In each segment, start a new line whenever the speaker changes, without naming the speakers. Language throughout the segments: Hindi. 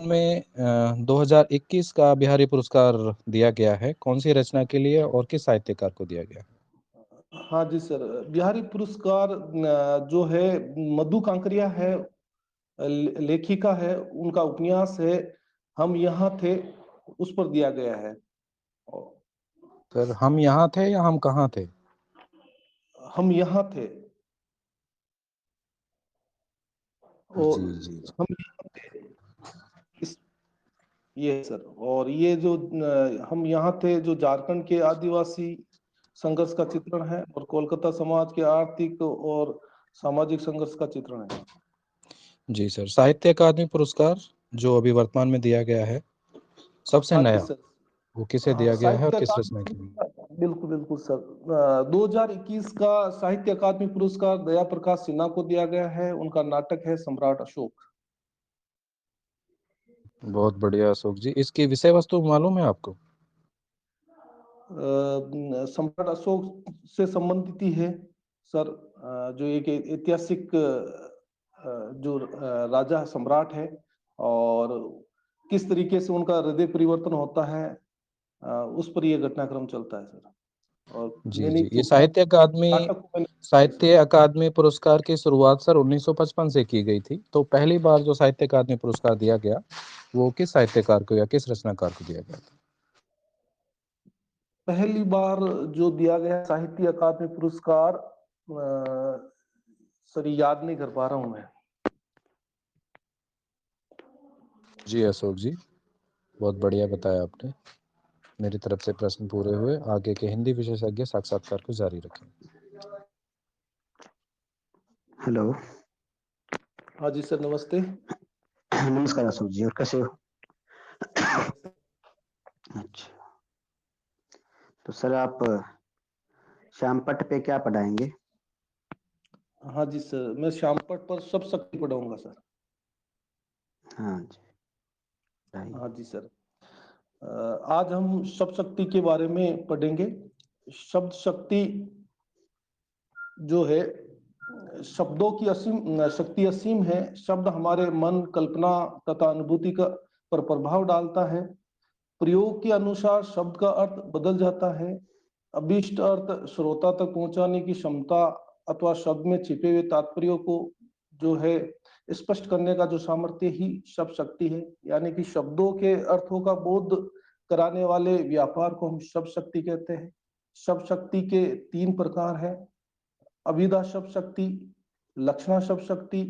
में 2021 का बिहारी पुरस्कार दिया गया है। कौन सी रचना के लिए और किस साहित्यकार को दिया गया?
हाँ जी सर, बिहारी पुरस्कार जो है मधु कांकरिया है, लेखिका है, उनका उपन्यास है हम यहाँ थे, उस पर दिया गया है।
सर, हम यहाँ थे या हम कहाँ थे?
हम यहाँ थे। और
जी जी जी।
हम यहाँ थे इस ये सर, और ये जो हम यहाँ थे जो झारखंड के आदिवासी संघर्ष का चित्रण है और कोलकाता समाज के आर्थिक और सामाजिक संघर्ष का चित्रण है।
जी सर, साहित्य अकादमी पुरस्कार जो अभी वर्तमान में दिया गया है, सबसे
हाँ जी
नया,
सर।
वो किसे
हाँ,
दिया गया है और
साहित्य
किस रचना के लिए?
अकादमी, बिल्कुल बिल्कुल सर। 2021 का साहित्य अकादमी पुरस्कार दया प्रकाश सिन्हा को दिया गया है। उनका नाटक है सम्राट अशोक।
बहुत बढ़िया अशोक जी। इसकी विषय वस्तु मालूम है आपको?
सम्राट अशोक से संबंधित ही है सर। जो एक ऐतिहासिक जो राजा सम्राट है, और किस तरीके से उनका हृदय परिवर्तन होता है, उस पर यह घटनाक्रम चलता है सर। और
जी
मैंने
जी। ये
नाटक को
साहित्य अकादमी पुरस्कार की शुरुआत सर 1955 से की गई थी। तो पहली बार जो साहित्य अकादमी पुरस्कार दिया गया, वो किस साहित्यकार को या किस रचनाकार को दिया गया था?
पहली बार जो दिया गया साहित्य अकादमी पुरस्कार, सर याद नहीं कर पा रहा हूं मैं।
जी अशोक जी, बहुत बढ़िया बताया आपने। मेरी तरफ से प्रश्न पूरे हुए। आगे के हिंदी विशेषज्ञ साक्षात्कार को जारी रखें।
हेलो।
हाँ जी सर, नमस्ते।
नमस्कार अशोक जी, और कैसे हो? अच्छा, तो सर आप श्यामपट्ट पे क्या पढ़ाएंगे?
हाँ जी सर, मैं श्यामपट्ट पर सब शक्ति पढ़ाऊंगा सर।
हाँ जी, पढ़ाइए।
हाँ जी सर। आज हम शब्द शक्ति के बारे में पढ़ेंगे। शब्द शक्ति जो है, शब्दों की असीम शक्ति असीम है। शब्द हमारे मन, कल्पना तथा अनुभूति का पर प्रभाव डालता है। प्रयोग के अनुसार शब्द का अर्थ बदल जाता है। अभीष्ट अर्थ श्रोता तक पहुंचाने की क्षमता अथवा शब्द में छिपे हुए तात्पर्यों को जो है स्पष्ट करने का जो सामर्थ्य ही शब्द शक्ति है। यानी कि शब्दों के अर्थों का बोध कराने वाले व्यापार को हम शब्द शक्ति कहते हैं। शब्द शक्ति के 3 प्रकार है: अभिधा शब्द शक्ति, लक्षणा शब्द शक्ति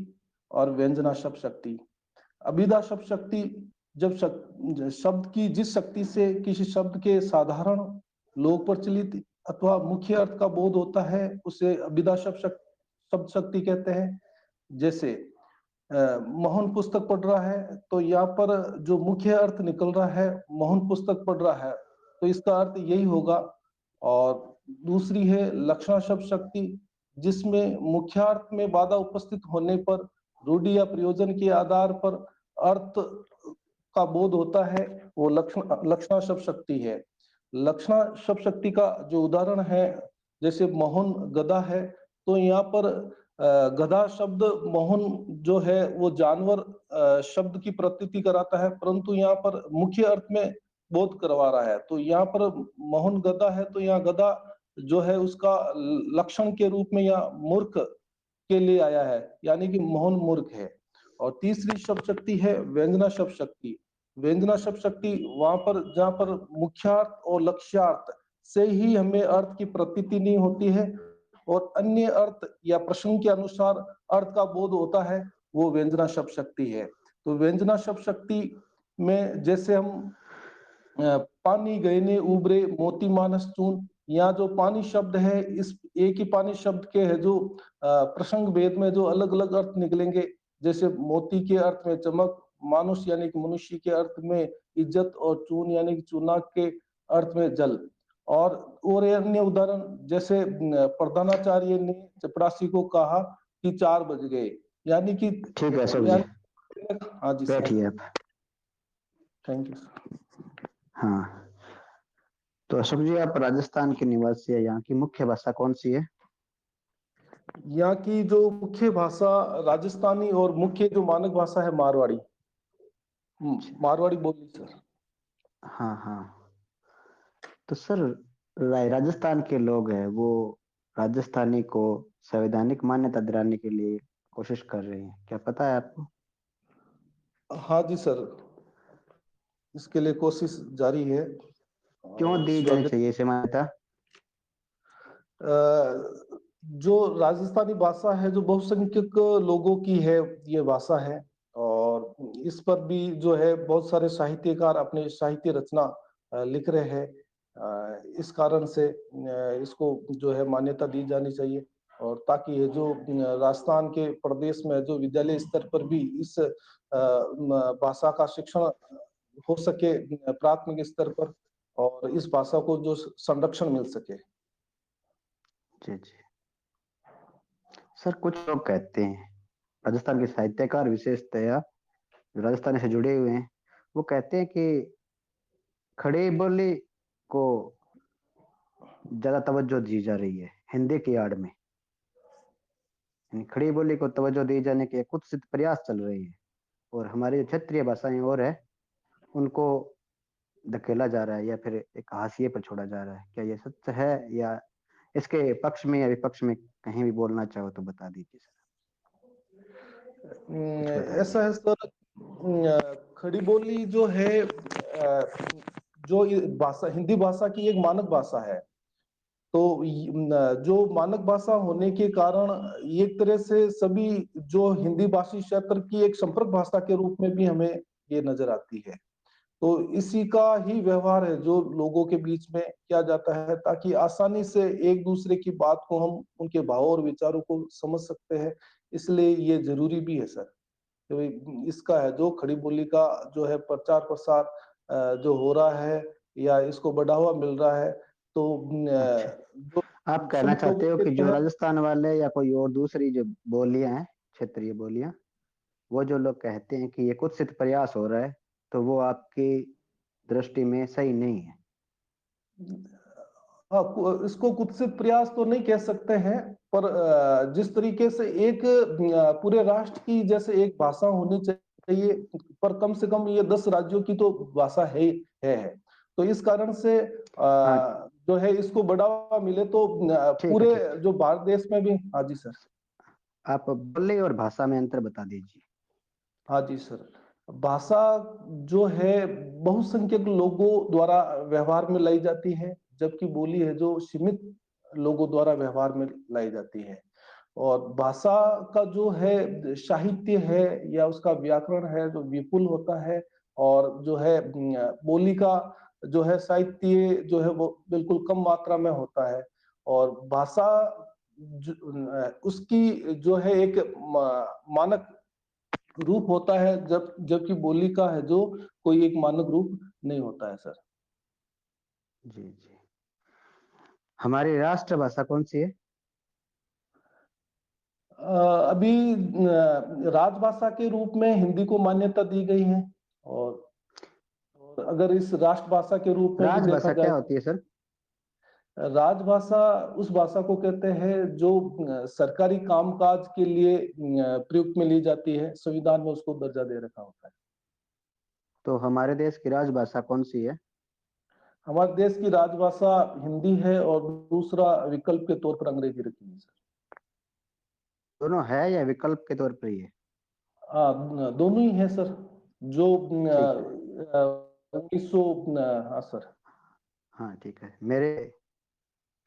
और व्यंजना शब्द शक्ति। अभिधा शब्द शक्ति जब शब्द की जिस शक्ति से किसी शब्द के साधारण, लोक प्रचलित अथवा मुख्य अर्थ का बोध होता है, उसे अभिधा शब्द शक्ति कहते हैं। जैसे मोहन पुस्तक पढ़ रहा है, तो यहाँ पर जो मुख्य अर्थ निकल रहा है मोहन पुस्तक पढ़ रहा है, तो इसका अर्थ यही होगा। और दूसरी है लक्षणा शब्द शक्ति, जिसमें मुख्यार्थ में बाधा उपस्थित होने पर रूढ़ि या प्रयोजन के आधार पर अर्थ का बोध होता है, वो लक्षणा शब्द शक्ति है। लक्षणा शब्द शक्ति का जो उदाहरण है, जैसे मोहन गधा है, तो यहाँ पर गधा शब्द मोहन जो है वो जानवर शब्द की प्रतीति कराता है, परंतु यहाँ पर मुख्य अर्थ में बोध करवा रहा है। तो यहाँ पर मोहन गधा है, तो यहाँ गधा जो है उसका लक्षण के रूप में या मूर्ख के लिए आया है, यानी कि मोहन मूर्ख है। और तीसरी शब्द शक्ति है व्यंजना शब्द शक्ति। व्यंजना शब्द शक्ति वहां पर जहां पर मुख्यार्थ और लक्ष्यार्थ से ही हमें अर्थ की प्रतीति नहीं होती है और अन्य अर्थ या प्रसंग के अनुसार अर्थ का बोध होता है, वो व्यंजना शब्द शक्ति है। तो व्यंजना शब्द शक्ति में जैसे हम पानी गहने उबरे मोती मानस चून, यहाँ जो पानी शब्द है, इस एक ही पानी शब्द के है जो प्रसंग भेद में जो अलग अलग अर्थ निकलेंगे। जैसे मोती के अर्थ में चमक, मानुष यानी कि मनुष्य के अर्थ में इज्जत, और चून यानी कि चूना के अर्थ में जल। और अन्य उदाहरण जैसे प्रधानाचार्य ने चपरासी को कहा कि 4 बज गए, यानी कि
ठीक है अशोक जी,
हाँ जी सर,
बैठिए आप।
Thank you sir.
हाँ, तो अशोक जी आप राजस्थान के निवासी है, यहाँ की मुख्य भाषा कौन सी है?
यहाँ की जो मुख्य भाषा राजस्थानी और मुख्य जो मानक भाषा है मारवाड़ी। मारवाड़ी बोली सर।
हाँ हाँ। तो सर राजस्थान के लोग हैं वो राजस्थानी को संवैधानिक मान्यता दिलाने के लिए कोशिश कर रहे हैं, क्या पता है आपको?
हाँ जी सर, इसके लिए कोशिश जारी है।
क्यों दी जानी
स्वागत।
चाहिए इसे मान्यता?
जो राजस्थानी भाषा है, जो बहुसंख्यक लोगों की है ये भाषा है, और इस पर भी जो है बहुत सारे साहित्यकार अपने साहित्य रचना लिख रहे हैं। इस कारण से इसको जो है मान्यता दी जानी चाहिए, और ताकि ये जो राजस्थान के प्रदेश में जो विद्यालय स्तर पर भी इस भाषा का शिक्षण हो सके प्राथमिक स्तर पर, और इस भाषा को जो संरक्षण मिल सके।
जी जी। सर कुछ लोग कहते हैं, राजस्थान के साहित्यकार विशेषतया जो राजस्थान से जुड़े हुए हैं, वो कहते हैं कि खड़ी बोली को ज्यादा तवज्जो दी जा रही है हिंदी की आड़ में, यानी खड़ी बोली को तवज्जो दी जाने के कुत्सित प्रयास चल रहे हैं, और हमारी जो क्षेत्रीय भाषाएं और है उनको धकेला जा रहा है या फिर एक हाशिए पर छोड़ा जा रहा है। क्या ये सच है, या इसके पक्ष में या विपक्ष में कहीं भी बोलना चाहो तो बता दीजिए सर, कुछ बताइए।
ऐसा है सर, खड़ी बोली जो है जो ये भाषा हिंदी भाषा की एक मानक भाषा है, तो जो मानक भाषा होने के कारण एक तरह से सभी जो हिंदी भाषी क्षेत्र की एक संपर्क भाषा के रूप में भी हमें ये नजर आती है। तो इसी का ही व्यवहार है जो लोगों के बीच में किया जाता है, ताकि आसानी से एक दूसरे की बात को हम उनके भाव और विचारों को समझ सकते हैं। इसलिए ये जरूरी भी है सर, कि इसका है जो खड़ी बोली का जो है प्रचार प्रसार जो हो रहा है या इसको बढ़ावा मिल रहा है, तो
अच्छा,
जो
आप कहना
सभी लोगों
चाहते हो
के
कि
जो
जो
है।
राजस्थान वाले या कोई और दूसरी जो बोलियां हैं, क्षेत्रीय बोलियां, वो जो लोग कहते हैं कि ये कुत्सित प्रयास हो रहा है, तो वो आपकी दृष्टि में सही नहीं है?
हाँ, इसको कुत्सित प्रयास तो नहीं कह सकते हैं, पर जिस तरीके से एक पूरे राष्ट्र की जैसे एक भाषा होनी चाहिए, पर कम से कम ये 10 राज्यों की तो भाषा है। तो इस कारण से
हाँ
जो है इसको बढ़ावा मिले तो
ठीक है,
पूरे
ठीक है।
जो भारत देश में भी। हाँ जी सर।
आप बोली और भाषा में अंतर बता दीजिए।
हाँ जी सर, भाषा जो है बहुसंख्यक लोगों द्वारा व्यवहार में लाई जाती है, जबकि बोली है जो सीमित लोगों द्वारा व्यवहार में लाई जाती है। और भाषा का जो है साहित्य है या उसका व्याकरण है जो विपुल होता है, और जो है बोली का जो है साहित्य जो है वो बिल्कुल कम मात्रा में होता है। और भाषा उसकी जो है एक मानक रूप होता है, जबकि बोली का है जो कोई एक मानक रूप नहीं होता है सर।
जी जी। हमारी राष्ट्रभाषा कौन सी है?
अभी राजभाषा के रूप में हिंदी को मान्यता दी गई है, और अगर इस राष्ट्रभाषा के रूप में भी देखा
राजभाषा
जाए
क्या
तो
होती है सर?
राजभाषा उस भाषा को कहते हैं जो सरकारी कामकाज के लिए प्रयुक्त में ली जाती है, संविधान में उसको दर्जा दे रखा होता है।
तो हमारे देश की राजभाषा कौन सी है?
हमारे देश की राजभाषा हिंदी है, और दूसरा विकल्प के तौर पर अंग्रेजी रखी है सर।
दोनों है या विकल्प के तौर पर ही है?
दोनों ही है सर। जो
ठीक है।
1900। हाँ सर।
हाँ ठीक है, मेरे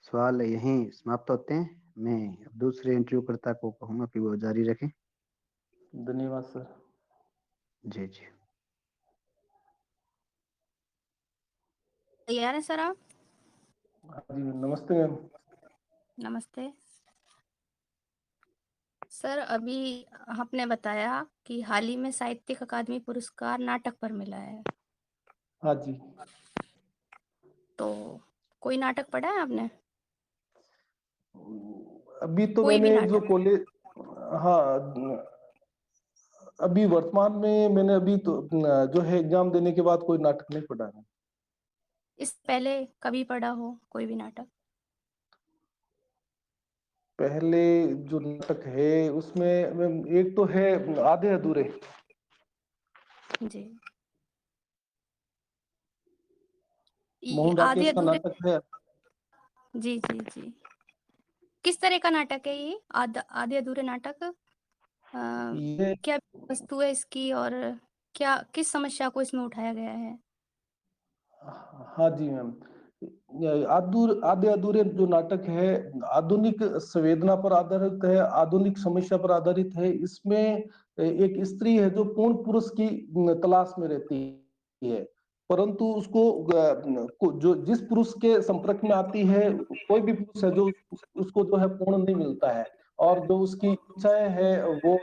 सवाल यहीं समाप्त होते हैं। मैं अब दूसरे इंटरव्यूकर्ता को कहूंगा कि वो जारी रखें।
धन्यवाद सर।
जी जी।
तैयार है सर आप?
हाँ जी, नमस्ते मैम।
नमस्ते सर। अभी आपने बताया कि हाल ही में साहित्यिक अकादमी पुरस्कार नाटक पर मिला है,
हाँ जी।
तो कोई नाटक पढ़ा है आपने?
अभी तो
कोई भी
मैंने जो
नाटक?
कॉलेज। हाँ, अभी वर्तमान में मैंने अभी तो जो है एग्जाम देने के बाद कोई नाटक नहीं पढ़ा है।
इस पहले कभी पढ़ा हो कोई भी नाटक?
पहले जो नाटक है उसमें मैम एक तो है आधे अधूरे।
जी।
मोहन
आधे
राकेश का
अधूरे।
नाटक है।
जी जी जी। किस तरह का नाटक है ये आधे अधूरे नाटक?
ये
क्या वस्तु है इसकी और क्या किस समस्या को इसमें उठाया गया है?
हाँ जी मैम, आधे अधूरे जो नाटक है आधुनिक संवेदना पर आधारित है, आधुनिक समस्या पर आधारित है। इसमें एक स्त्री है जो पूर्ण पुरुष की तलाश में रहती है, परंतु जो जिस पुरुष के संपर्क में आती है, कोई भी पुरुष है जो उसको जो है पूर्ण नहीं मिलता है, और जो उसकी इच्छाएं है वो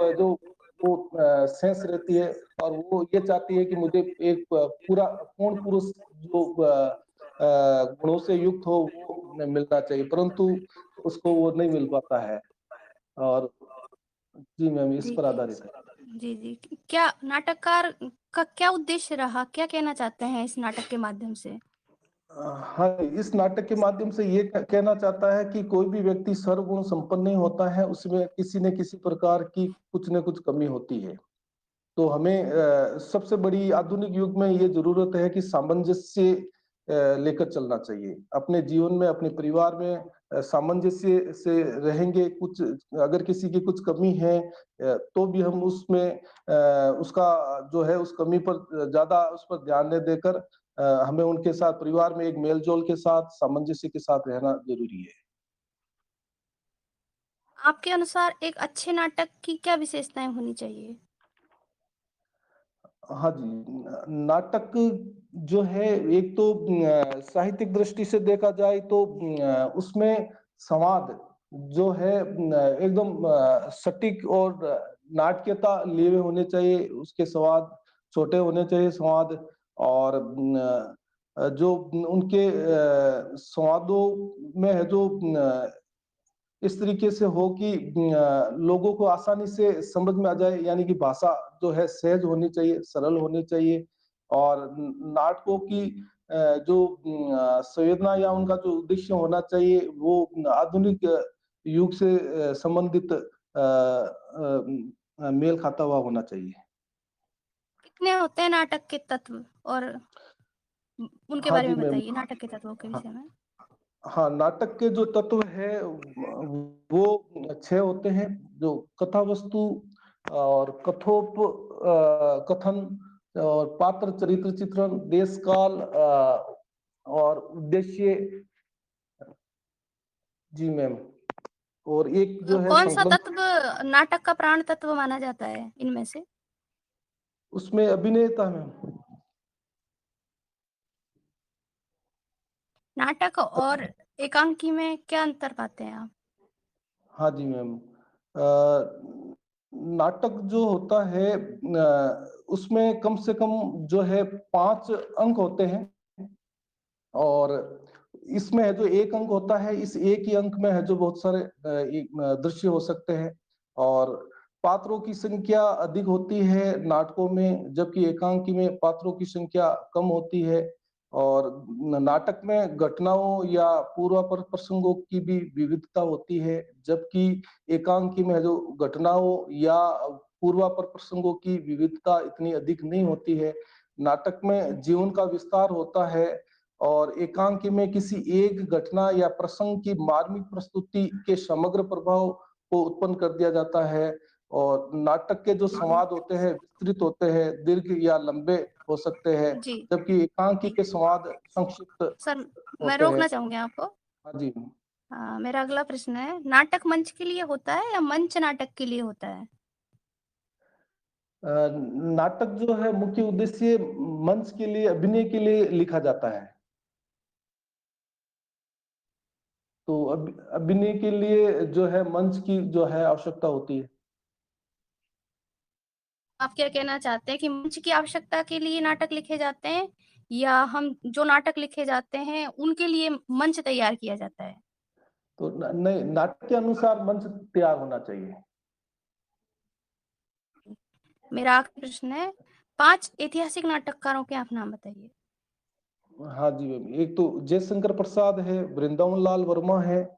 शेष रहती है, और वो ये चाहती है कि मुझे एक पूरा पूर्ण पुरुष जो गुणों से युक्त हो वो मिलना चाहिए, परंतु उसको वो नहीं मिल पाता है। और जी मैम, इस
जी
पर
जी
आधारित है।
जी जी। क्या नाटककार का क्या उद्देश्य रहा, क्या कहना चाहते हैं इस नाटक के माध्यम से?
हाँ, इस नाटक के माध्यम से ये कहना चाहता है कि कोई भी व्यक्ति सर्वगुण संपन्न नहीं होता है, उसमें किसी न किसी प्रकार की कुछ न कुछ कमी होती है। तो हमें सबसे बड़ी आधुनिक युग में ये जरूरत है कि सामंजस्य लेकर चलना चाहिए अपने जीवन में, अपने परिवार में। सामंजस्य से रहेंगे, कुछ अगर किसी की कुछ कमी है तो भी हम उसमें उसका जो है उस कमी पर ज्यादा उस पर ध्यान न देकर हमें उनके साथ परिवार में एक मेलजोल के साथ सामंजस्य के साथ रहना जरूरी है।
आपके अनुसार एक अच्छे नाटक की क्या विशेषताएं होनी चाहिए?
हाँ जी, नाटक जो है एक तो साहित्यिक दृष्टि से देखा जाए तो उसमें संवाद जो है एकदम सटीक और नाटकीयता लिए हुए होने चाहिए, उसके संवाद छोटे होने चाहिए संवाद। और जो उनके संवादों में है जो इस तरीके से हो कि लोगों को आसानी से समझ में आ जाए, यानी कि भाषा जो है सहज होनी चाहिए, सरल होनी चाहिए। और नाटकों की जो संवेदना या उनका जो उद्देश्य होना चाहिए वो आधुनिक युग से संबंधित मेल खाता हुआ होना चाहिए।
कितने होते हैं नाटक के तत्व और उनके
हाँ
बारे
जी
में
मैम।
बताइए, नाटक के तत्वों के
हाँ,
विषय में।
हाँ, नाटक के जो तत्व है वो 6 होते हैं, जो कथा वस्तु और कथन और पात्र चरित्र चित्रण, देश काल और उद्देश्य। जी मैम, और एक जो है
कौन सा
संकलन।
तत्व नाटक का प्राण तत्व माना जाता है इनमें से?
उसमें अभिनेता मैम।
नाटक और एकांकी में क्या अंतर पाते हैं आप?
हाँ जी मैम, नाटक जो होता है उसमें कम से कम जो है 5 अंक होते हैं, और इसमें है जो एक अंक होता है, इस एक ही अंक में है जो बहुत सारे दृश्य हो सकते हैं, और पात्रों की संख्या अधिक होती है नाटकों में, जबकि एकांकी में पात्रों की संख्या कम होती है। और नाटक में घटनाओं या पूर्वापर प्रसंगों की भी विविधता होती है, जबकि एकांकी में जो घटनाओं या पूर्वापर प्रसंगों की विविधता इतनी अधिक नहीं होती है। नाटक में जीवन का विस्तार होता है, और एकांकी में किसी एक घटना या प्रसंग की मार्मिक प्रस्तुति के समग्र प्रभाव को उत्पन्न कर दिया जाता है। और नाटक के जो संवाद होते हैं विस्तृत होते हैं, दीर्घ या लंबे हो सकते हैं,
जी
जबकि एकांकी
जी
के संवाद संक्षिप्त
सर, मैं
होते हैं।
रोकना चाहूंगी आपको।
हाँ जी।
मेरा अगला प्रश्न है, नाटक मंच के लिए होता है या मंच नाटक के लिए होता है?
नाटक जो है मुख्य उद्देश्य मंच के लिए, अभिनय के लिए लिखा जाता है। तो अभिनय के लिए जो है मंच की जो है आवश्यकता होती है।
आप क्या कहना चाहते हैं कि मंच की आवश्यकता के लिए नाटक लिखे जाते हैं, या हम जो नाटक लिखे जाते हैं उनके लिए मंच तैयार किया जाता है?
तो नहीं, नाटक के अनुसार मंच तैयार होना चाहिए।
मेरा आखिरी प्रश्न है, 5 ऐतिहासिक नाटककारों के आप नाम बताइए।
हाँ जी मैम, एक तो जयशंकर प्रसाद है, वृंदावन लाल वर्मा है,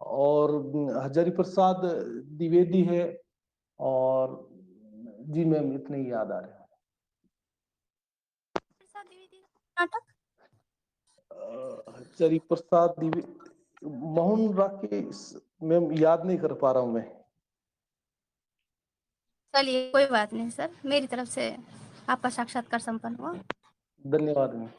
और हजारी प्रसाद द्विवेदी है, और जी मैम इतने ही याद आ रहे हैं।
प्रसाद द्विवेदी का नाटक?
चरी प्रसाद मोहन राकेश, मैं याद नहीं कर पा रहा हूँ मैं।
चलिए कोई बात नहीं सर, मेरी तरफ से आपका साक्षात्कार संपन्न हुआ।
धन्यवाद।